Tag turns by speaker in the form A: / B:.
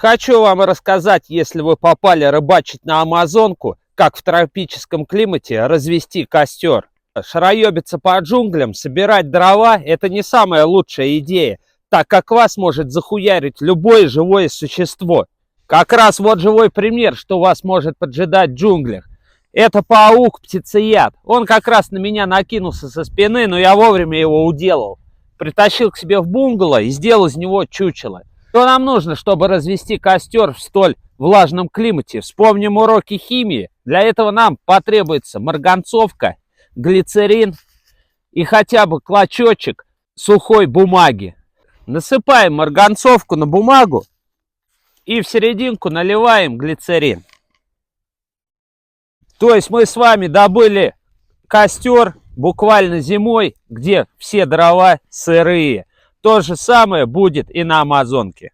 A: Хочу вам рассказать, если вы попали рыбачить на Амазонку, как в тропическом климате развести костер. Шароебиться по джунглям, собирать дрова – это не самая лучшая идея, так как вас может захуярить любое живое существо. Как раз вот живой пример, что вас может поджидать в джунглях. Это паук-птицеяд. Он как раз на меня накинулся со спины, но я вовремя его уделал. Притащил к себе в бунгало и сделал из него чучело. Что нам нужно, чтобы развести костер в столь влажном климате? Вспомним уроки химии. Для этого нам потребуется марганцовка, глицерин и хотя бы клочочек сухой бумаги. Насыпаем марганцовку на бумагу и в серединку наливаем глицерин. То есть мы с вами добыли костер буквально зимой, где все дрова сырые. То же самое будет и на Амазонке.